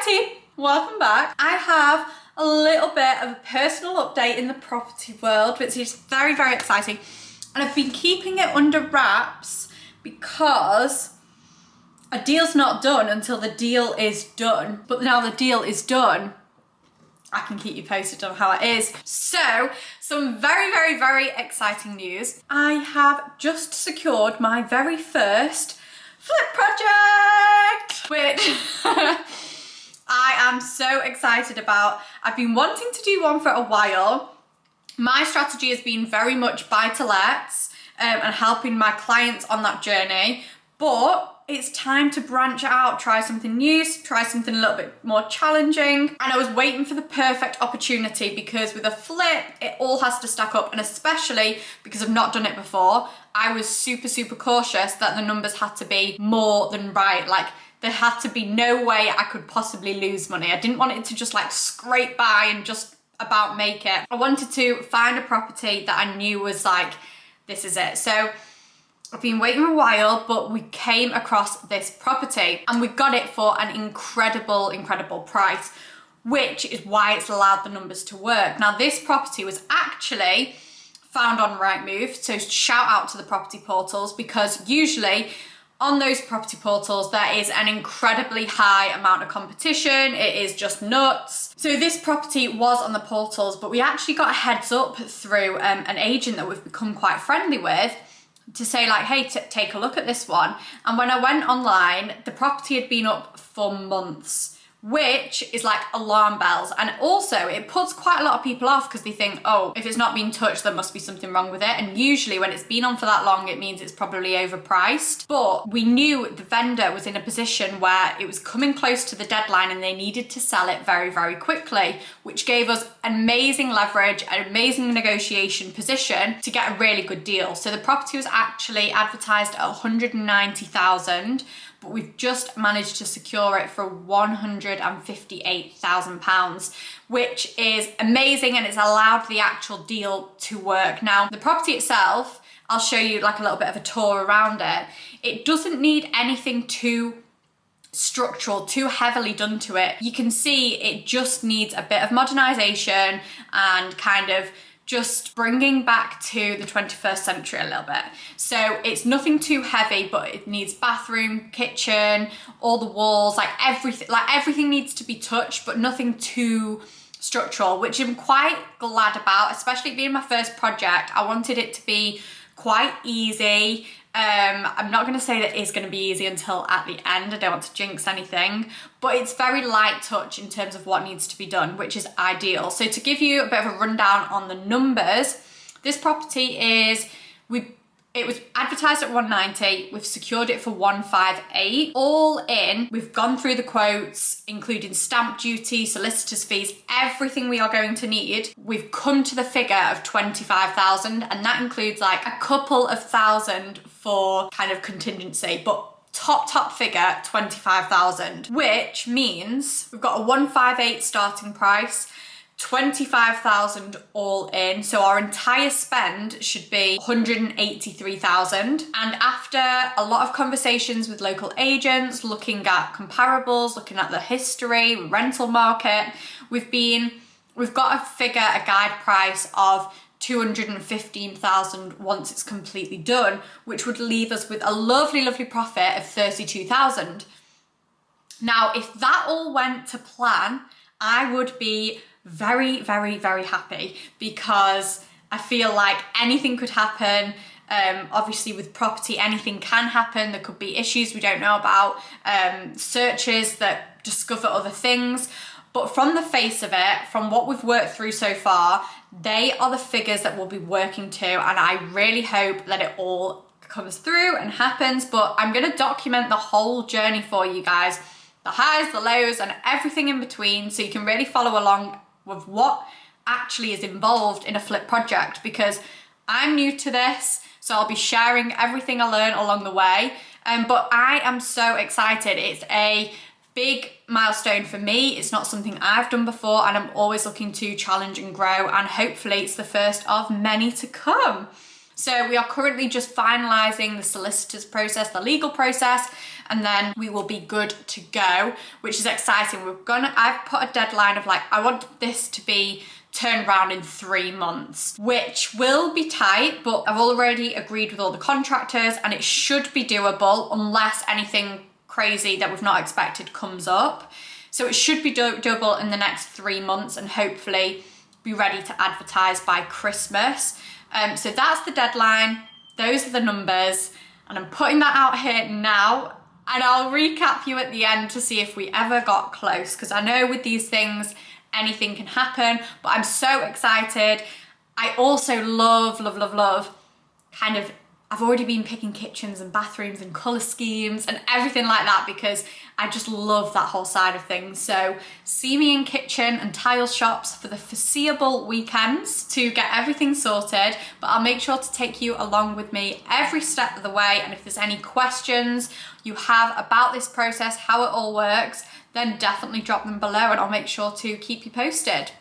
Righty, welcome back. I have a little bit of a personal update in the property world, which is very, very exciting. And I've been keeping it under wraps because a deal's not done until the deal is done. But now the deal is done, I can keep you posted on how it is. So, some very, very, very exciting news. I have just secured my very first flip project, which I am so excited about. I've been wanting to do one for a while. My strategy has been very much buy-to-lets and helping my clients on that journey, but it's time to branch out, try something new, try something a little bit more challenging. And I was waiting for the perfect opportunity because with a flip, it all has to stack up. And especially because I've not done it before, I was super, super cautious that the numbers had to be more than right. Like there had to be no way I could possibly lose money. I didn't want it to just like scrape by and just about make it. I wanted to find a property that I knew was like, this is it. So I've been waiting a while, but we came across this property and we got it for an incredible, incredible price, which is why it's allowed the numbers to work. Now, this property was actually found on Rightmove, so shout out to the property portals, because usually on those property portals, there is an incredibly high amount of competition. It is just nuts. So this property was on the portals, but we actually got a heads up through an agent that we've become quite friendly with, to say like, hey, take a look at this one. And when I went online, the property had been up for months, which is like alarm bells. And also it puts quite a lot of people off because they think, oh, if it's not been touched, there must be something wrong with it. And usually when it's been on for that long, it means it's probably overpriced. But we knew the vendor was in a position where it was coming close to the deadline and they needed to sell it very, very quickly, which gave us amazing leverage, an amazing negotiation position to get a really good deal. So the property was actually advertised at 190,000, but we've just managed to secure it for £158,000, which is amazing, and it's allowed the actual deal to work. Now, the property itself, I'll show you like a little bit of a tour around it. It doesn't need anything too structural, too heavily done to it. You can see it just needs a bit of modernisation and kind of just bringing back to the 21st century a little bit. So it's nothing too heavy, but it needs bathroom, kitchen, all the walls, like everything needs to be touched, but nothing too structural, which I'm quite glad about, especially being my first project. I wanted it to be quite easy. I'm not going to say that it's going to be easy until at the end. I don't want to jinx anything, but it's very light touch in terms of what needs to be done, which is ideal. So to give you a bit of a rundown on the numbers, this property it was advertised at 190. We've secured it for 158. All in, we've gone through the quotes, including stamp duty, solicitors' fees, everything we are going to need. We've come to the figure of 25,000, and that includes like a couple of thousand for kind of contingency, but top figure 25,000, which means we've got a 158 starting price, 25,000 all in, so our entire spend should be 183,000. And after a lot of conversations with local agents, looking at comparables, looking at the history, rental market, we've got a guide price of 215,000 once it's completely done, which would leave us with a lovely, lovely profit of 32,000. Now, if that all went to plan, I would be very, very, very happy, because I feel like anything could happen. Obviously with property, anything can happen. There could be issues we don't know about, searches that discover other things. But from the face of it, from what we've worked through so far, they are the figures that we'll be working to. And I really hope that it all comes through and happens. But I'm going to document the whole journey for you guys, the highs, the lows, and everything in between, so you can really follow along with what actually is involved in a flip project, because I'm new to this, so I'll be sharing everything I learned along the way. But I am so excited. It's a big milestone for me. It's not something I've done before, and I'm always looking to challenge and grow, and hopefully it's the first of many to come. So we are currently just finalising the solicitor's process, the legal process, and then we will be good to go, which is exciting. I've put a deadline of like, I want this to be turned around in 3 months, which will be tight, but I've already agreed with all the contractors and it should be doable unless anything crazy that we've not expected comes up. So it should be doable in the next 3 months and hopefully be ready to advertise by Christmas. So that's the deadline, those are the numbers, and I'm putting that out here now, and I'll recap you at the end to see if we ever got close, because I know with these things, anything can happen, but I'm so excited. I also love kind of, I've already been picking kitchens and bathrooms and colour schemes and everything like that because I just love that whole side of things. So see me in kitchen and tile shops for the foreseeable weekends to get everything sorted, but I'll make sure to take you along with me every step of the way. And if there's any questions you have about this process, how it all works, then definitely drop them below and I'll make sure to keep you posted.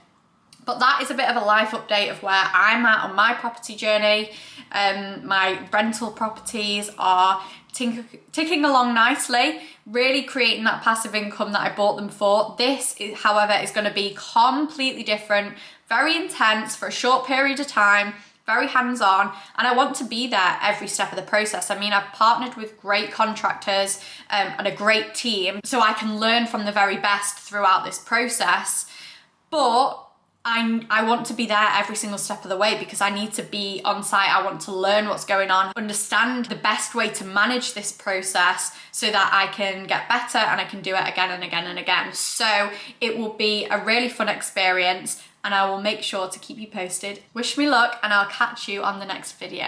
But that is a bit of a life update of where I'm at on my property journey. My rental properties are ticking along nicely, really creating that passive income that I bought them for. This, however, is going to be completely different, very intense for a short period of time, very hands-on, and I want to be there every step of the process. I mean, I've partnered with great contractors and a great team, so I can learn from the very best throughout this process, but I want to be there every single step of the way because I need to be on site. I want to learn what's going on, understand the best way to manage this process so that I can get better and I can do it again and again and again. So it will be a really fun experience and I will make sure to keep you posted. Wish me luck and I'll catch you on the next video.